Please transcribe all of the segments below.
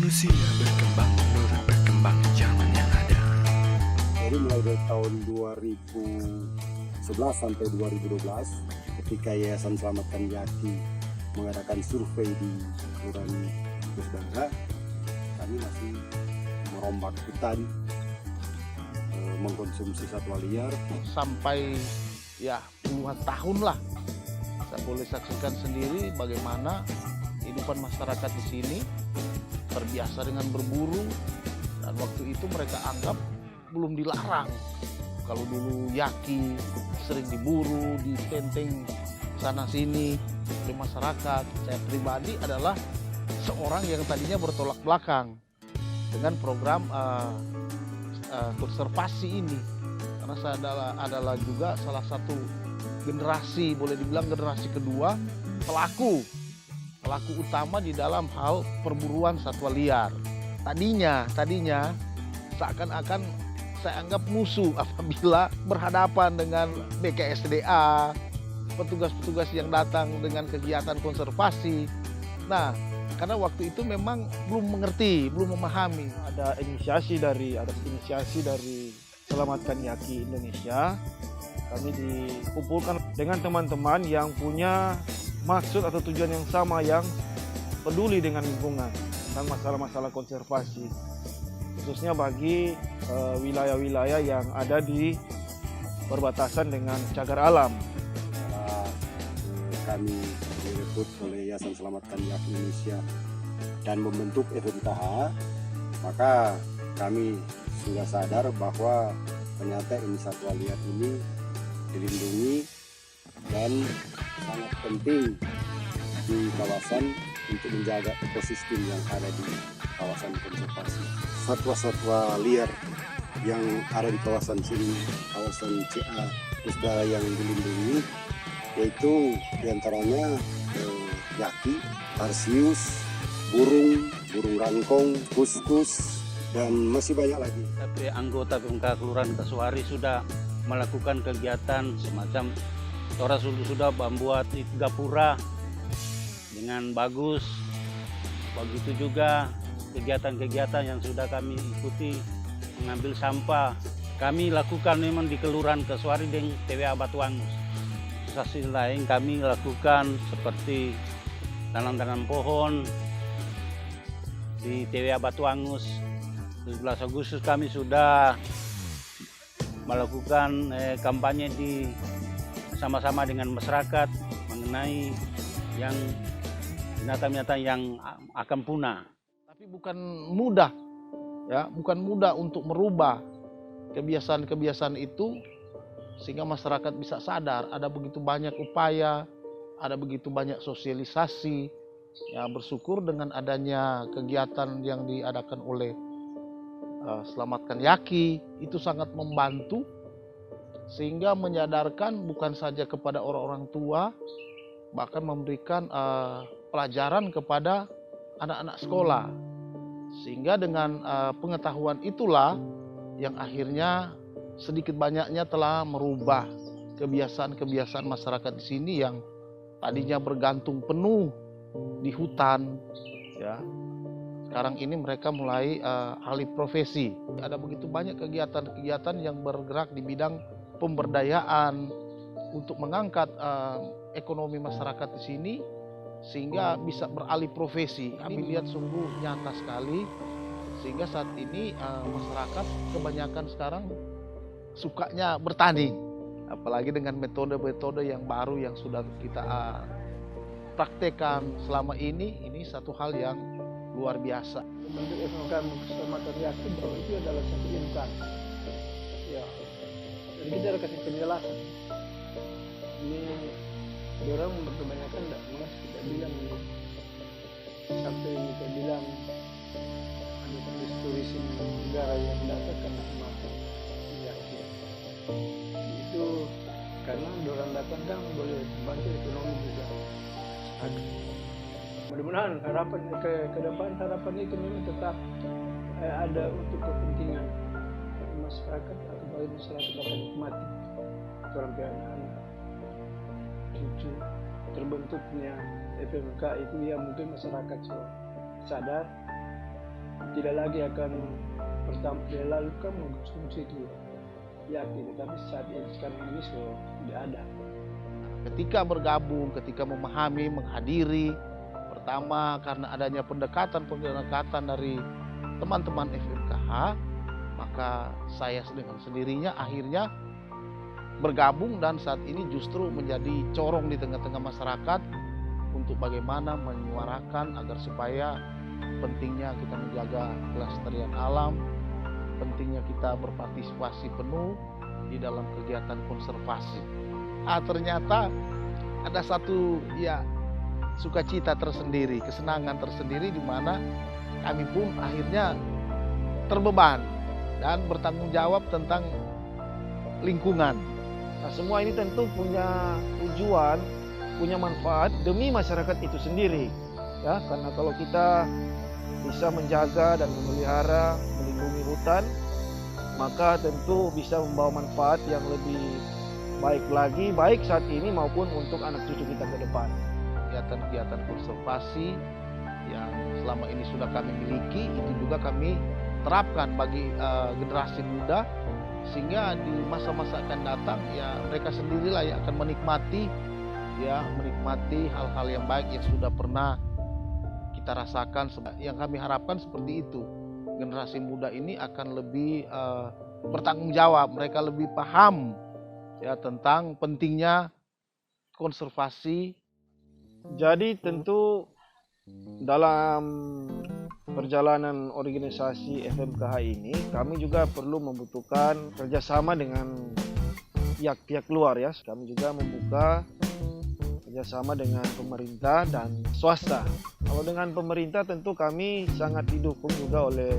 Manusia berkembang menurut perkembangan zaman yang ada. Jadi mulai dari tahun 2011 sampai 2012 ketika Yayasan Selamatkan Yaki mengadakan survei di Kelurahan Pusdangga, kami masih merombak hutan, mengkonsumsi satwa liar. Sampai ya puluhan tahun lah saya boleh saksikan sendiri bagaimana kehidupan masyarakat di sini terbiasa dengan berburu, dan waktu itu mereka anggap belum dilarang. Kalau dulu Yaki sering diburu, ditenteng sana sini oleh masyarakat, saya pribadi adalah seorang yang tadinya bertolak belakang dengan program konservasi ini, karena saya adalah juga salah satu generasi, boleh dibilang generasi kedua pelaku utama di dalam hal perburuan satwa liar. Tadinya seakan-akan saya anggap musuh apabila berhadapan dengan BKSDA, petugas-petugas yang datang dengan kegiatan konservasi. Nah, karena waktu itu memang belum mengerti, belum memahami. Ada inisiasi dari Selamatkan Yaki Indonesia. Kami dikumpulkan dengan teman-teman yang punya maksud atau tujuan yang sama, yang peduli dengan lingkungan, tentang masalah-masalah konservasi, khususnya bagi wilayah-wilayah yang ada di perbatasan dengan cagar alam. Setelah kami direkrut oleh Yayasan Selamatkan Yaki Indonesia dan membentuk FMKH, maka kami sudah sadar bahwa ternyata ini satwa liar ini dilindungi dan sangat penting di kawasan untuk menjaga ekosistem yang ada di kawasan konservasi. Satwa-satwa liar yang ada di kawasan sini, kawasan CA Pusdara yang dilindungi, yaitu diantaranya yaki, tarsius, burung rangkong, kuskus, dan masih banyak lagi. Tapi anggota PMK Kelurahan Kasuari sudah melakukan kegiatan semacam orang sudah membuat gapura dengan bagus. Begitu juga kegiatan-kegiatan yang sudah kami ikuti, mengambil sampah. Kami lakukan memang di Kelurahan Kasuari dan TWA Batuangus. Sisi lain kami lakukan seperti tanam-tanam pohon di TWA Batuangus. 17 Agustus kami sudah melakukan kampanye sama-sama dengan masyarakat mengenai yang binatang-binatang yang akan punah. Tapi bukan mudah, ya, bukan mudah untuk merubah kebiasaan-kebiasaan itu sehingga masyarakat bisa sadar. Ada begitu banyak upaya, ada begitu banyak sosialisasi. Ya, bersyukur dengan adanya kegiatan yang diadakan oleh Selamatkan Yaki, itu sangat membantu sehingga menyadarkan bukan saja kepada orang-orang tua, bahkan memberikan pelajaran kepada anak-anak sekolah. Sehingga dengan pengetahuan itulah yang akhirnya sedikit banyaknya telah merubah kebiasaan-kebiasaan masyarakat di sini yang tadinya bergantung penuh di hutan, ya. Sekarang ini mereka mulai alih profesi. Ada begitu banyak kegiatan-kegiatan yang bergerak di bidang pemberdayaan untuk mengangkat ekonomi masyarakat di sini sehingga bisa beralih profesi. Kami lihat sungguh nyata sekali, sehingga saat ini masyarakat kebanyakan sekarang sukanya bertani, apalagi dengan metode-metode yang baru yang sudah kita praktekkan selama ini satu hal yang luar biasa. Bentuk FMK Selamatkan Yaki bahwa itu adalah satu insan. Ya, jadi kita ada kasih penjelasan. Ini orang kebanyakan tidak mengas, kita bilang ini sampai kita bilang ada turis negara yang datang karena mata Yaki. Itu karena orang datang kan boleh bantu ekonomi juga. Mudah-mudahan harapan ke depan, harapan itu memang tetap ada untuk kepentingan masyarakat atau bagi masyarakat akan nikmati orang anak-anak cucu terbentuknya FMK itu, ya mungkin masyarakat sadar tidak lagi akan pertama lalu kan mengkonsumsi itu Yaki, tapi saat ini sekarang ini sudah tidak ada. Ketika bergabung, ketika memahami, menghadiri, pertama karena adanya pendekatan dari teman-teman FMKH, maka saya dengan sendirinya akhirnya bergabung dan saat ini justru menjadi corong di tengah-tengah masyarakat untuk bagaimana menyuarakan agar supaya pentingnya kita menjaga kelestarian alam, pentingnya kita berpartisipasi penuh di dalam kegiatan konservasi. Ternyata ada satu sukacita tersendiri, kesenangan tersendiri di mana kami pun akhirnya terbeban dan bertanggung jawab tentang lingkungan. Nah, semua ini tentu punya tujuan, punya manfaat demi masyarakat itu sendiri. Ya, karena kalau kita bisa menjaga dan memelihara, melindungi hutan, maka tentu bisa membawa manfaat yang lebih baik lagi, baik saat ini maupun untuk anak cucu kita ke depan. Kegiatan-kegiatan konservasi yang selama ini sudah kami miliki, itu juga kami terapkan bagi generasi muda, sehingga di masa-masa akan datang mereka sendirilah yang akan menikmati hal-hal yang baik yang sudah pernah kita rasakan. Yang kami harapkan seperti itu, generasi muda ini akan lebih bertanggung jawab, mereka lebih paham tentang pentingnya konservasi. Jadi tentu dalam perjalanan organisasi FMKH ini kami juga perlu membutuhkan kerjasama dengan pihak-pihak luar ya. Kami juga membuka kerjasama dengan pemerintah dan swasta. Kalau dengan pemerintah tentu kami sangat didukung juga oleh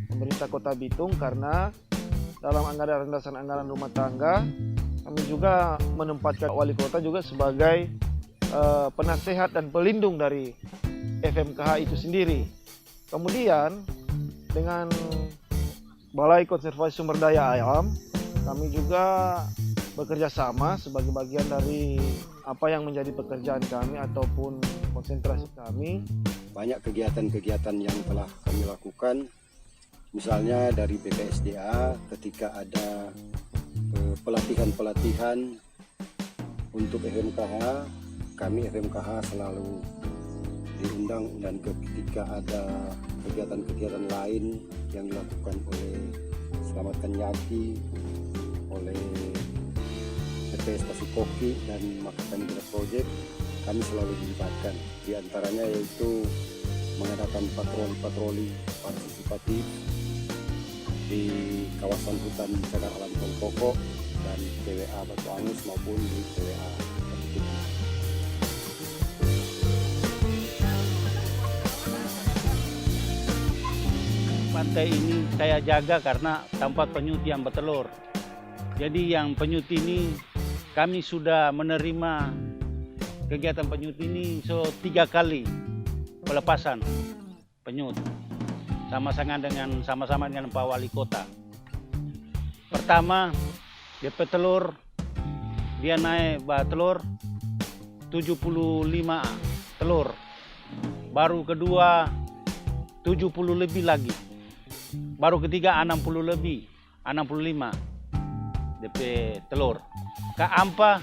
pemerintah Kota Bitung, karena dalam anggaran dasar anggaran rumah tangga kami juga menempatkan wali kota juga sebagai penasehat dan pelindung dari FMKH itu sendiri. Kemudian dengan Balai Konservasi Sumber Daya Alam, kami juga bekerja sama sebagai bagian dari apa yang menjadi pekerjaan kami ataupun konsentrasi kami. Banyak kegiatan-kegiatan yang telah kami lakukan, misalnya dari BPSDA ketika ada pelatihan-pelatihan untuk FMKH, kami FMKH selalu diundang, dan ketika ada kegiatan-kegiatan lain yang dilakukan oleh Selamatkan Yaki, oleh TPS Tasik Koki dan Makassar Project, kami selalu dilibatkan. Di antaranya yaitu mengadakan patroli-patroli partisipatif di kawasan hutan cagar alam Tongkoko dan TWA Batu Angus maupun di TWA Batu Tinggi. Pantai ini saya jaga karena tempat penyu yang bertelur. Jadi yang penyu ini kami sudah menerima kegiatan penyu ini 3 kali pelepasan penyu sama-sama dengan Pak Wali Kota. Pertama dia petelur, dia naik telur 75 telur. Baru kedua 70 lebih lagi. Baru ketiga 60 lebih, 65 DP telur. Keempat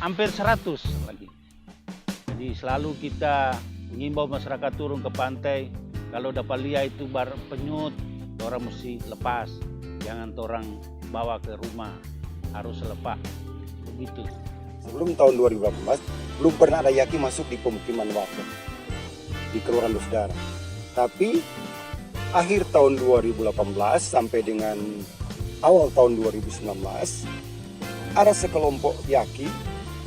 hampir 100 lagi. Jadi selalu kita mengimbau masyarakat turun ke pantai. Kalau dapat lihat itu penyut, orang mesti lepas. Jangan orang bawa ke rumah, harus lepas. Begitu. Sebelum tahun 2018, belum pernah ada Yaki masuk di pemukiman warga di Kelurahan Lusdara. Tapi akhir tahun 2018 sampai dengan awal tahun 2019, ada sekelompok Yaki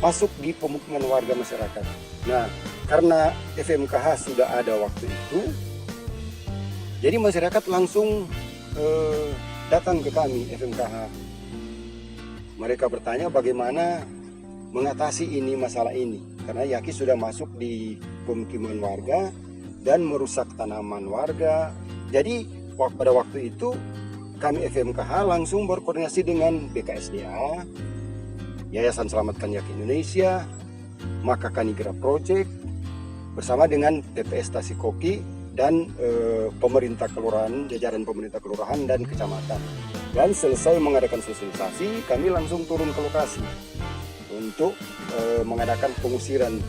masuk di pemukiman warga masyarakat. Nah, karena FMKH sudah ada waktu itu, jadi masyarakat langsung datang ke kami FMKH. Mereka bertanya bagaimana mengatasi masalah ini, karena Yaki sudah masuk di pemukiman warga dan merusak tanaman warga. Jadi pada waktu itu kami FMKH langsung berkoordinasi dengan BKSDA, Yayasan Selamatkan Yaki Indonesia, Makassar Project, bersama dengan TPS Tasik Koki dan pemerintah kelurahan, jajaran pemerintah kelurahan dan kecamatan. Dan selesai mengadakan sosialisasi, kami langsung turun ke lokasi untuk mengadakan pengusiran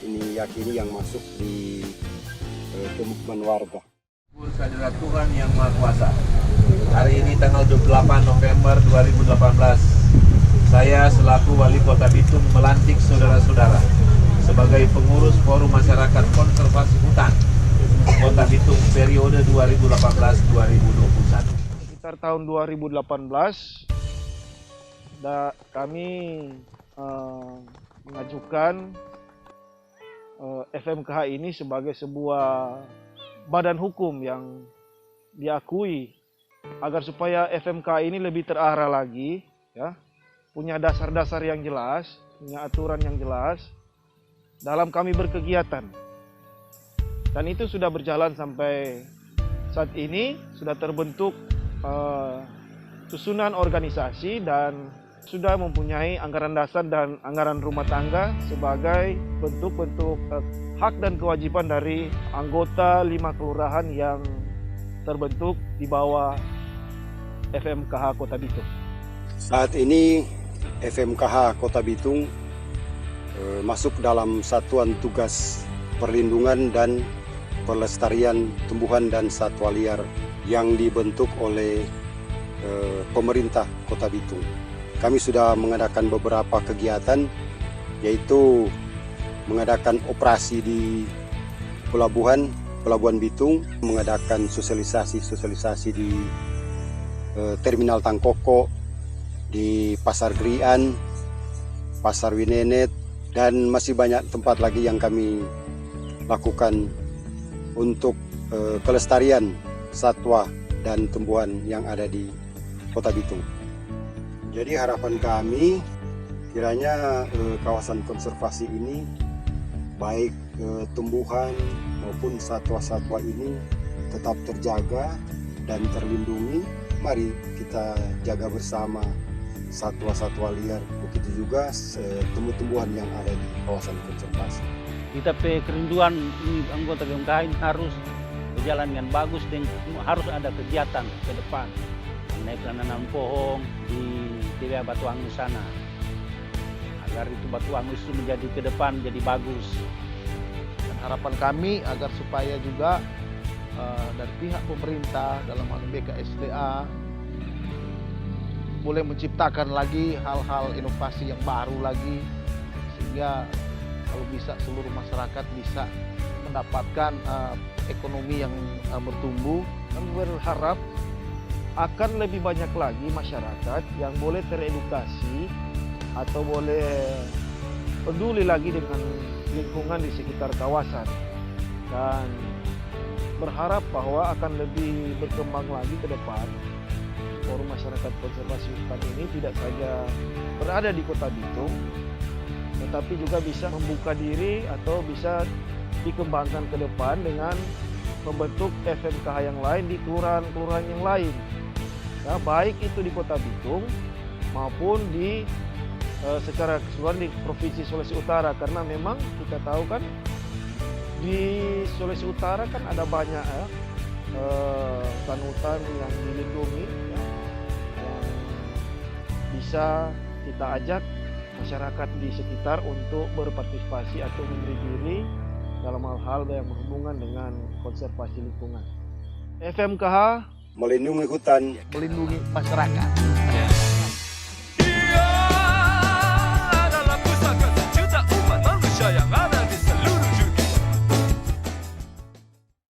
ini yakini yang masuk di pemukiman warga. Kehadirat Tuhan Yang Maha Kuasa. Hari ini tanggal 28 November 2018, saya selaku Wali Kota Bitung melantik saudara-saudara sebagai pengurus Forum Masyarakat Konservasi Hutan Kota Bitung periode 2018-2021. Sekitar tahun 2018, kami mengajukan FMKH ini sebagai sebuah badan hukum yang diakui agar supaya FMKH ini lebih terarah lagi, ya, punya dasar-dasar yang jelas, punya aturan yang jelas dalam kami berkegiatan. Dan itu sudah berjalan sampai saat ini, sudah terbentuk susunan organisasi dan sudah mempunyai anggaran dasar dan anggaran rumah tangga sebagai bentuk-bentuk hak dan kewajiban dari anggota 5 kelurahan yang terbentuk di bawah FMKH Kota Bitung. Saat ini FMKH Kota Bitung masuk dalam Satuan Tugas Perlindungan dan Pelestarian Tumbuhan dan Satwa Liar yang dibentuk oleh pemerintah Kota Bitung. Kami sudah mengadakan beberapa kegiatan, yaitu mengadakan operasi di Pelabuhan Bitung, mengadakan sosialisasi di Terminal Tangkoko, di Pasar Grian, Pasar Winenet, dan masih banyak tempat lagi yang kami lakukan untuk kelestarian satwa dan tumbuhan yang ada di Kota Bitung. Jadi harapan kami kiranya kawasan konservasi ini baik tumbuhan maupun satwa-satwa ini tetap terjaga dan terlindungi. Mari kita jaga bersama satwa-satwa liar, begitu juga tumbuh-tumbuhan yang ada di kawasan konservasi. Kita kerinduan ini anggota FMKH ini harus berjalan dengan bagus dan harus ada kegiatan ke depan. Naik nanam pohon di TPA Batu Angus sana, agar itu Batu Angus itu menjadi ke depan jadi bagus. Dan harapan kami agar supaya juga dari pihak pemerintah dalam hal BKSDA boleh menciptakan lagi hal-hal inovasi yang baru lagi, sehingga kalau bisa seluruh masyarakat bisa mendapatkan ekonomi yang bertumbuh. Dan berharap akan lebih banyak lagi masyarakat yang boleh teredukasi atau boleh peduli lagi dengan lingkungan di sekitar kawasan, dan berharap bahwa akan lebih berkembang lagi ke depan. Forum Masyarakat Konservasi Hutan ini tidak saja berada di Kota Bitung, tetapi juga bisa membuka diri atau bisa dikembangkan ke depan dengan membentuk FMKH yang lain di kelurahan-kelurahan yang lain. Ya, baik itu di Kota Bitung maupun di secara keseluruhan di Provinsi Sulawesi Utara, karena memang kita tahu kan di Sulawesi Utara kan ada banyak hutan-hutan yang dilindungi, ya, yang bisa kita ajak masyarakat di sekitar untuk berpartisipasi atau memberi diri dalam hal-hal yang berhubungan dengan konservasi lingkungan. FMKH melindungi hutan, melindungi masyarakat.